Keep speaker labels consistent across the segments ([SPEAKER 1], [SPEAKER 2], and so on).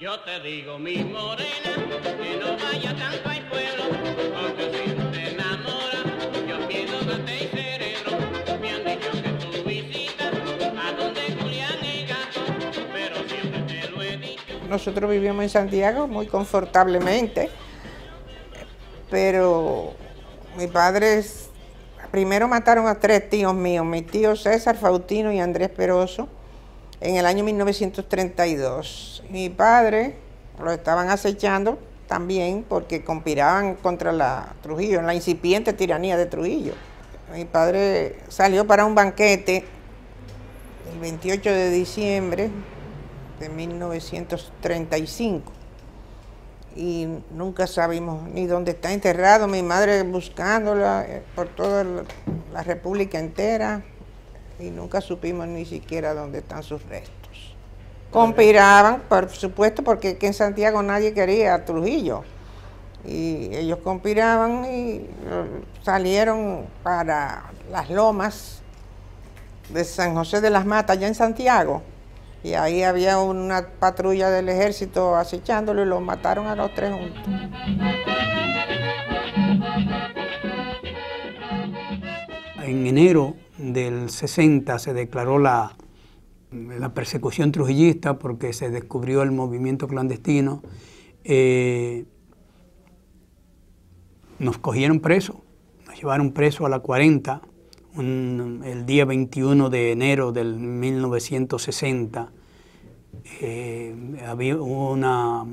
[SPEAKER 1] Yo te digo, mi morena, que no vaya tanto al pueblo, porque si no te enamora, yo pierdo mente y cerebro. Me han dicho que tú visitas a donde Julián el gato, pero siempre te lo he dicho.
[SPEAKER 2] Nosotros vivimos en Santiago muy confortablemente, pero mi padre, primero mataron a 3 tíos míos, mi tío César, Faustino y Andrés Peroso, en el año 1932. Mi padre lo estaban acechando también porque conspiraban contra Trujillo, en la incipiente tiranía de Trujillo. Mi padre salió para un banquete el 28 de diciembre de 1935 y nunca sabemos ni dónde está enterrado. Mi madre buscándola por toda la República entera y nunca supimos ni siquiera dónde están sus restos. Conspiraban, por supuesto, porque aquí en Santiago nadie quería a Trujillo. Y ellos conspiraban y salieron para las lomas de San José de las Matas, allá en Santiago. Y ahí había una patrulla del ejército acechándolo y los mataron a los 3 juntos.
[SPEAKER 3] En enero del 60 se declaró la persecución trujillista porque se descubrió el movimiento clandestino. Nos cogieron presos, nos llevaron presos a la 40, el día 21 de enero del 1960. Hubo una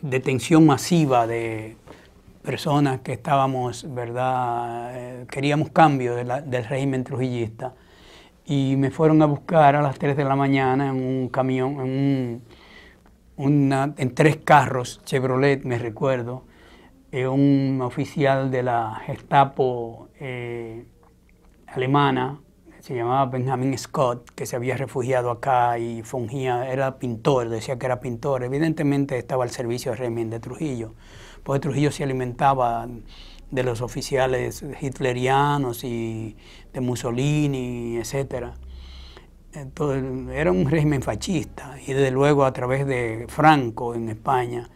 [SPEAKER 3] detención masiva de personas que estábamos, ¿verdad? Queríamos cambio del régimen trujillista y me fueron a buscar a las 3 de la mañana en un camión, en 3 carros Chevrolet, me recuerdo, un oficial de la Gestapo alemana, se llamaba Benjamin Scott, que se había refugiado acá y era pintor, decía que era pintor. Evidentemente estaba al servicio del régimen de Trujillo, porque Trujillo se alimentaba de los oficiales hitlerianos y de Mussolini, etc. Entonces, era un régimen fascista y desde luego a través de Franco en España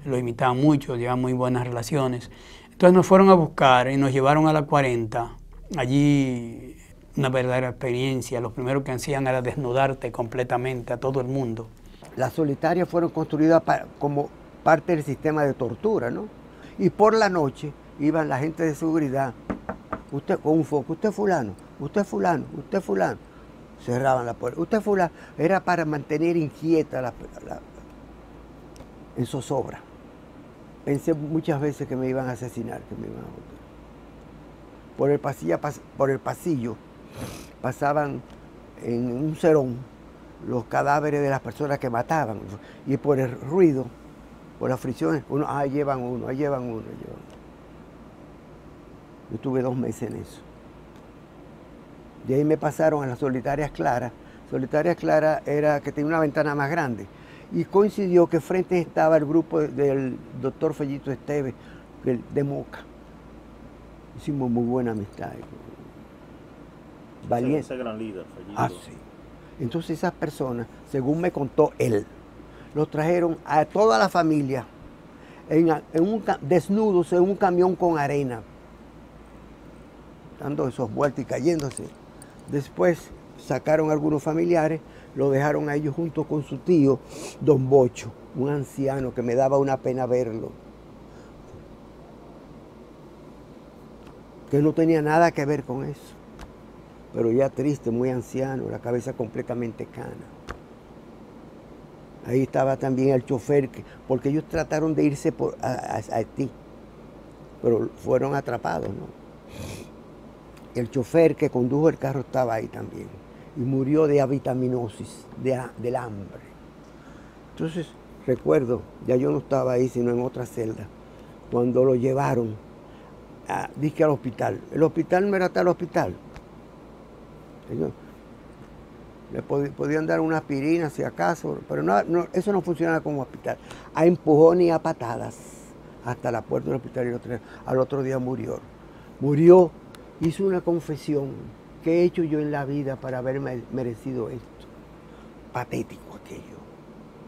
[SPEAKER 3] lo imitaban mucho, llevaban muy buenas relaciones. Entonces nos fueron a buscar y nos llevaron a la 40. Allí una verdadera experiencia. Lo primero que hacían era desnudarte completamente a todo el mundo.
[SPEAKER 4] Las solitarias fueron construidas como parte del sistema de tortura, ¿no? Y por la noche iban la gente de seguridad, usted con un foco, usted fulano, usted fulano, usted fulano. Cerraban la puerta. Usted fulano. Era para mantener inquieta en zozobra. Pensé muchas veces que me iban a asesinar, que me iban a matar. Por el pasillo pasaban en un serón los cadáveres de las personas que mataban. Y por el ruido, por las fricciones, ahí llevan uno, ahí llevan uno, ahí llevan uno. Yo estuve 2 meses en eso. De ahí me pasaron a las Solitarias Claras. Solitarias Claras era que tenía una ventana más grande. Y coincidió que frente estaba el grupo del doctor Fellito Esteves, de Moca. Hicimos muy buena amistad. Valiente.
[SPEAKER 5] Ese gran líder, Fellito.
[SPEAKER 4] Ah, sí. Entonces esas personas, según me contó él, los trajeron a toda la familia desnudos en un camión con arena, dando esos vueltas y cayéndose. Después sacaron a algunos familiares, lo dejaron a ellos junto con su tío, don Bocho, un anciano que me daba una pena verlo, que no tenía nada que ver con eso, pero ya triste, muy anciano, la cabeza completamente cana. Ahí estaba también el chofer, porque ellos trataron de irse a Haití, pero fueron atrapados, ¿no? El chofer que condujo el carro estaba ahí también y murió de avitaminosis, del hambre. Entonces, recuerdo, ya yo no estaba ahí, sino en otra celda, cuando lo llevaron, dije al hospital. El hospital no era tal hospital. Le podían dar una aspirina si acaso, pero eso no funcionaba como hospital. A empujones y a patadas hasta la puerta del hospital y al otro día murió. Murió, hizo una confesión. ¿Qué he hecho yo en la vida para haber merecido esto? Patético aquello.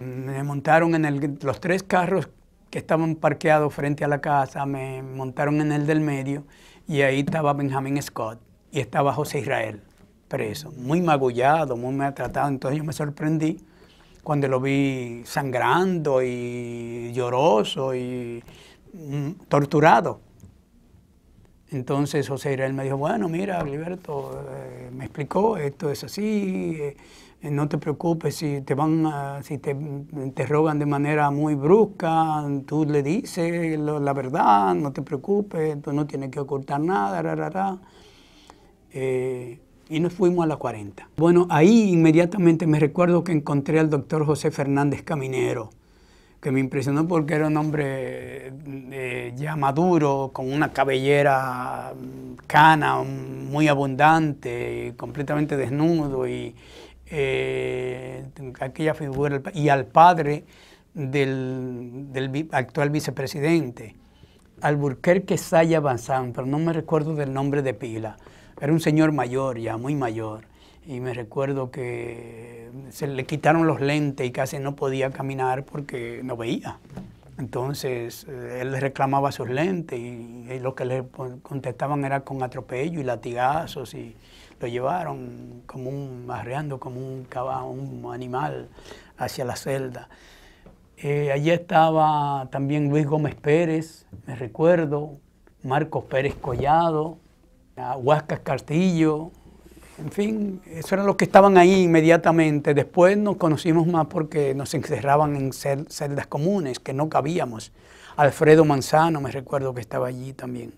[SPEAKER 3] Me montaron en los 3 carros que estaban parqueados frente a la casa, me montaron en el del medio y ahí estaba Benjamin Scott y estaba José Israel preso, muy magullado, muy maltratado. Entonces yo me sorprendí cuando lo vi sangrando y lloroso y torturado. Entonces José Israel me dijo, bueno, mira, Liberto, me explicó, esto es así, no te preocupes si te interrogan de manera muy brusca, tú le dices la verdad, no te preocupes, tú no tienes que ocultar nada, y nos fuimos a la 40. Bueno, ahí inmediatamente me recuerdo que encontré al doctor José Fernández Caminero, que me impresionó porque era un hombre ya maduro, con una cabellera cana, muy abundante, completamente desnudo, y aquella figura, y al padre del actual vicepresidente, Alburquerque Saya Bazán, pero no me recuerdo del nombre de pila. Era un señor mayor ya, muy mayor. Y me recuerdo que se le quitaron los lentes y casi no podía caminar porque no veía. Entonces él le reclamaba sus lentes y lo que le contestaban era con atropello y latigazos, y lo llevaron arreando como un caballo, un animal hacia la celda. Allí estaba también Luis Gómez Pérez, me recuerdo, Marcos Pérez Collado, Huáscar Castillo. En fin, eso eran los que estaban ahí inmediatamente. Después nos conocimos más porque nos encerraban en celdas comunes, que no cabíamos. Alfredo Manzano, me recuerdo que estaba allí también.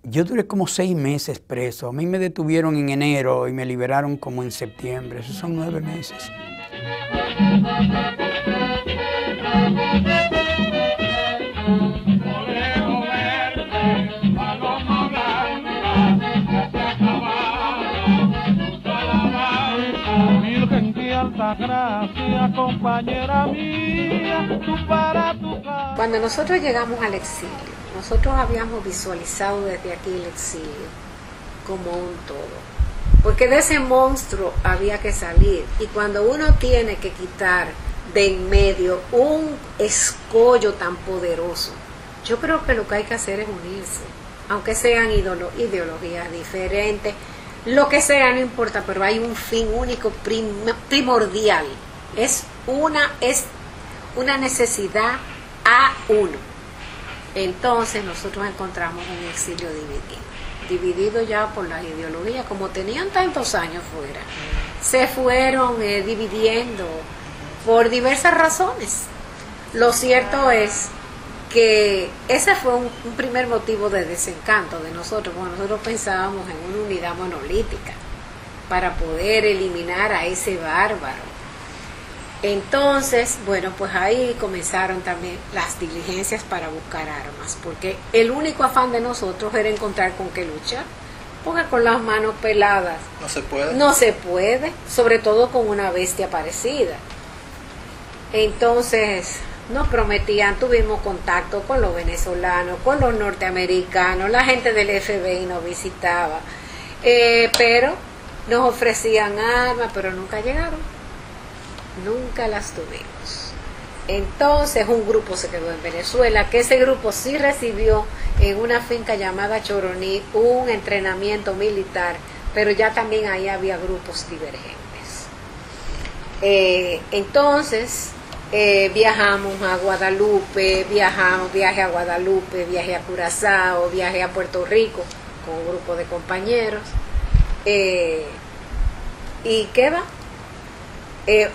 [SPEAKER 3] Yo duré como 6 meses preso. A mí me detuvieron en enero y me liberaron como en septiembre. Esos son 9 meses.
[SPEAKER 5] Gracias, compañera mía, tú para tu casa.
[SPEAKER 6] Cuando nosotros llegamos al exilio, nosotros habíamos visualizado desde aquí el exilio como un todo, porque de ese monstruo había que salir, y cuando uno tiene que quitar de en medio un escollo tan poderoso, yo creo que lo que hay que hacer es unirse, aunque sean ideologías diferentes. Lo que sea, no importa, pero hay un fin único, primordial. Es una necesidad a uno. Entonces nosotros encontramos un exilio dividido ya por las ideologías, como tenían tantos años fuera. Se fueron dividiendo por diversas razones. Lo cierto es que ese fue un primer motivo de desencanto de nosotros, porque nosotros pensábamos en una unidad monolítica para poder eliminar a ese bárbaro. Entonces, bueno, pues ahí comenzaron también las diligencias para buscar armas, porque el único afán de nosotros era encontrar con qué luchar, porque con las manos peladas no se puede, sobre todo con una bestia parecida. Entonces nos prometían, tuvimos contacto con los venezolanos, con los norteamericanos, la gente del FBI nos visitaba, pero nos ofrecían armas, pero nunca llegaron, nunca las tuvimos. Entonces un grupo se quedó en Venezuela, que ese grupo sí recibió en una finca llamada Choroní un entrenamiento militar, pero ya también ahí había grupos divergentes. Entonces viajamos a Guadalupe, viaje a Guadalupe, viaje a Curazao, viaje a Puerto Rico con un grupo de compañeros. ¿Y qué va?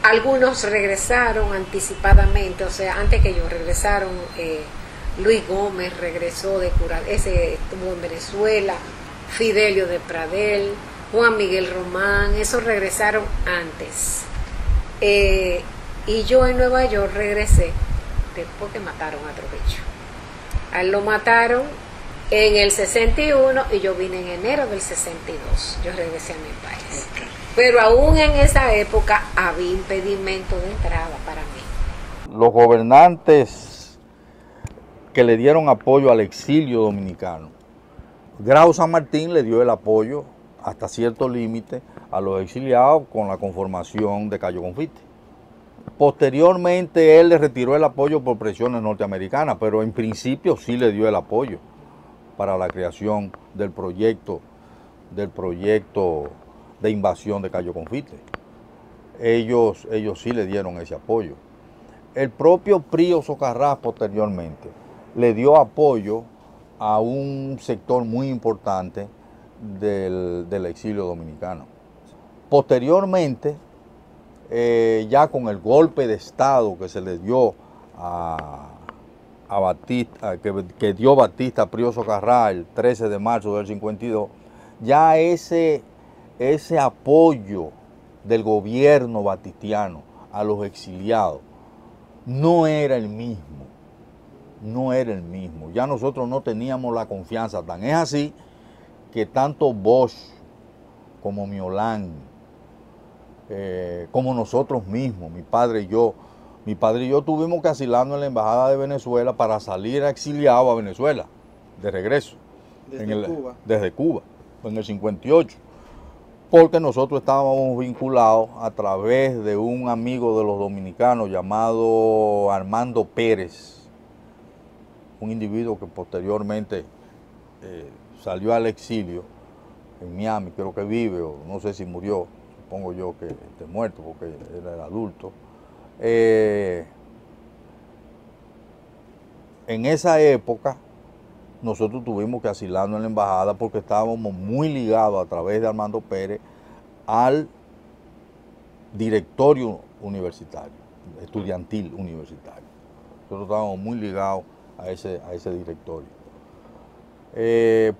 [SPEAKER 6] Algunos regresaron anticipadamente, o sea, antes que ellos regresaron. Luis Gómez regresó de Curazao, ese estuvo en Venezuela, Fidelio de Pradel, Juan Miguel Román, esos regresaron antes. Y yo en Nueva York regresé después que mataron a Trujillo. A él lo mataron en el 61 y yo vine en enero del 62. Yo regresé a mi país. Okay. Pero aún en esa época había impedimento de entrada para mí.
[SPEAKER 7] Los gobernantes que le dieron apoyo al exilio dominicano, Grau San Martín le dio el apoyo hasta cierto límite a los exiliados con la conformación de Cayo Confite. Posteriormente él le retiró el apoyo por presiones norteamericanas, pero en principio sí le dio el apoyo para la creación del proyecto de invasión de Cayo Confite. Ellos sí le dieron ese apoyo. El propio Prío Socarrás posteriormente le dio apoyo a un sector muy importante del exilio dominicano. Posteriormente, ya con el golpe de Estado que se le dio a Batista, que dio Batista a Prío Socarrás el 13 de marzo del 52, ya ese apoyo del gobierno batistiano a los exiliados no era el mismo, ya nosotros no teníamos la confianza, tan es así que tanto Bosch como Miolán, como nosotros mismos, mi padre y yo tuvimos que asilarnos en la Embajada de Venezuela para salir exiliados a Venezuela, de regreso. Desde Cuba, en el 58. Porque nosotros estábamos vinculados a través de un amigo de los dominicanos llamado Armando Pérez, un individuo que posteriormente salió al exilio en Miami, creo que vive, o no sé si murió, supongo yo que esté muerto porque él era adulto. En esa época nosotros tuvimos que asilarnos en la embajada porque estábamos muy ligados a través de Armando Pérez al directorio universitario, estudiantil universitario. Nosotros estábamos muy ligados a ese directorio.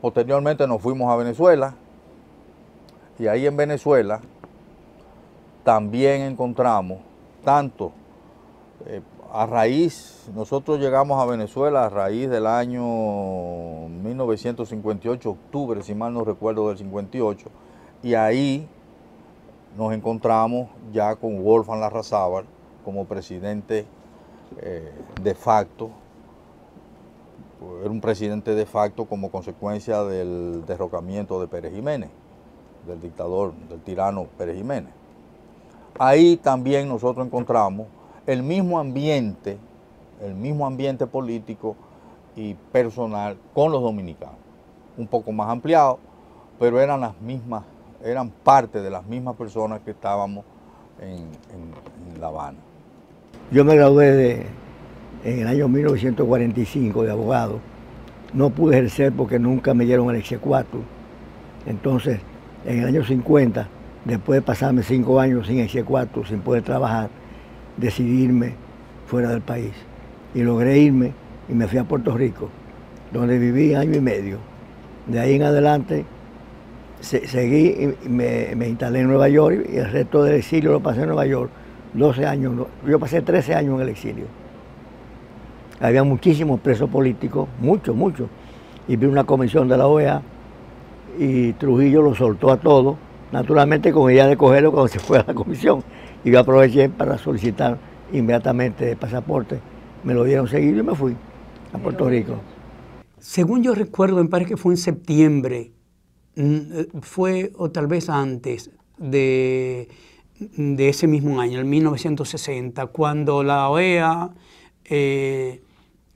[SPEAKER 7] Posteriormente nos fuimos a Venezuela y ahí en Venezuela también encontramos tanto nosotros llegamos a Venezuela a raíz del año 1958, octubre, si mal no recuerdo, del 58, y ahí nos encontramos ya con Wolfgang Larrazábal como presidente de facto. Era un presidente de facto como consecuencia del derrocamiento de Pérez Jiménez, del dictador, del tirano Pérez Jiménez. Ahí también nosotros encontramos el mismo ambiente político y personal con los dominicanos, un poco más ampliado, pero eran parte de las mismas personas que estábamos en La Habana.
[SPEAKER 4] Yo me gradué en el año 1945 de abogado. No pude ejercer porque nunca me dieron el exequatur. Entonces, en el año 50, después de pasarme 5 años sin exequatur, sin poder trabajar, decidí irme fuera del país. Y logré irme y me fui a Puerto Rico, donde viví 1 año y medio. De ahí en adelante seguí y me instalé en Nueva York y el resto del exilio lo pasé en Nueva York. 12 años, yo pasé 13 años en el exilio. Había muchísimos presos políticos, muchos. Y vi una comisión de la OEA y Trujillo los soltó a todos, naturalmente con idea de cogerlo cuando se fue a la comisión. Y yo aproveché para solicitar inmediatamente el pasaporte. Me lo dieron seguido y me fui a Puerto Rico.
[SPEAKER 3] Según yo recuerdo, me parece que fue en septiembre, fue o tal vez antes de ese mismo año, el 1960, cuando la OEA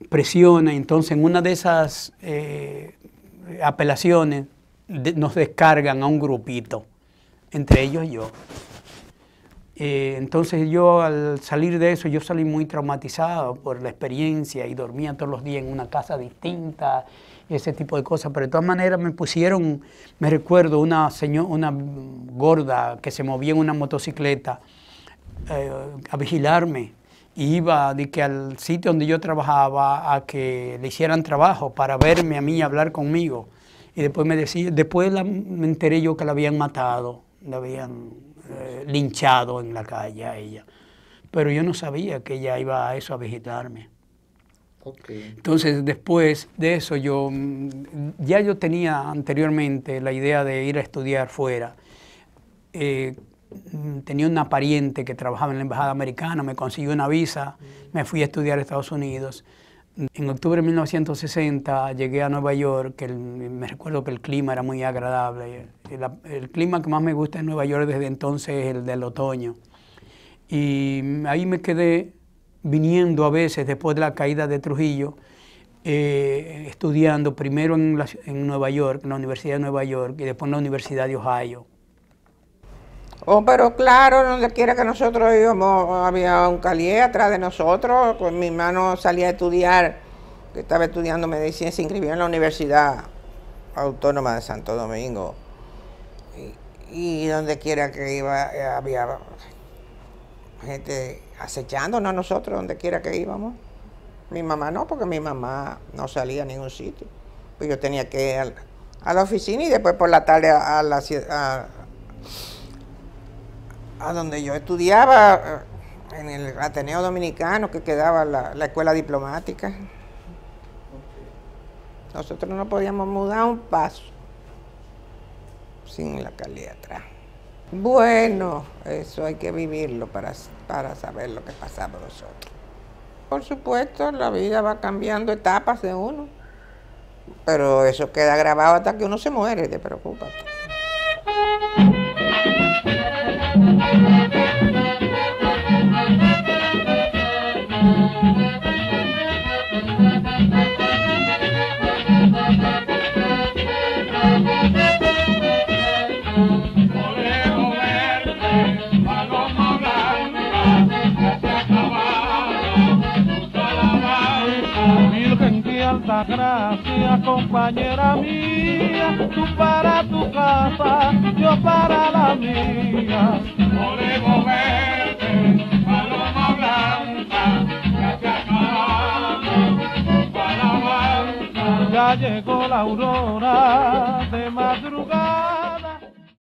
[SPEAKER 3] presiona, entonces en una de esas apelaciones nos descargan a un grupito, entre ellos yo. Entonces yo al salir de eso, yo salí muy traumatizado por la experiencia y dormía todos los días en una casa distinta, ese tipo de cosas. Pero de todas maneras me pusieron, me recuerdo, una gorda que se movía en una motocicleta a vigilarme. Y iba al sitio donde yo trabajaba a que le hicieran trabajo para verme a mí y hablar conmigo. Y después me enteré yo que la habían matado, la habían linchado en la calle a ella. Pero yo no sabía que ella iba a eso a visitarme. Okay. Entonces, después de eso, yo tenía anteriormente la idea de ir a estudiar fuera. Tenía una pariente que trabajaba en la embajada americana, me consiguió una visa, me fui a estudiar a Estados Unidos. En octubre de 1960 llegué a Nueva York, me recuerdo que el clima era muy agradable. El clima que más me gusta en Nueva York desde entonces es el del otoño. Y ahí me quedé viniendo a veces después de la caída de Trujillo, estudiando primero en Nueva York, en la Universidad de Nueva York, y después en la Universidad de Ohio.
[SPEAKER 2] Oh, pero claro, donde quiera que nosotros íbamos, había un calié atrás de nosotros. Pues mi hermano salía a estudiar, que estaba estudiando medicina, se inscribió en la Universidad Autónoma de Santo Domingo. Y donde quiera que iba, había gente acechándonos a nosotros, donde quiera que íbamos. Mi mamá no, porque mi mamá no salía a ningún sitio. Pues yo tenía que ir a la oficina y después por la tarde a donde yo estudiaba, en el Ateneo Dominicano, que quedaba la escuela diplomática. Nosotros no podíamos mudar un paso sin la calle atrás. Bueno, eso hay que vivirlo para saber lo que pasaba nosotros. Por supuesto, la vida va cambiando etapas de uno, pero eso queda grabado hasta que uno se muere, te preocupes.
[SPEAKER 5] Alta gracia, compañera mía, tú para tu casa, yo para la mía. Olivo verde, paloma blanca, ya se acabó, para la ya llegó la aurora de madrugada.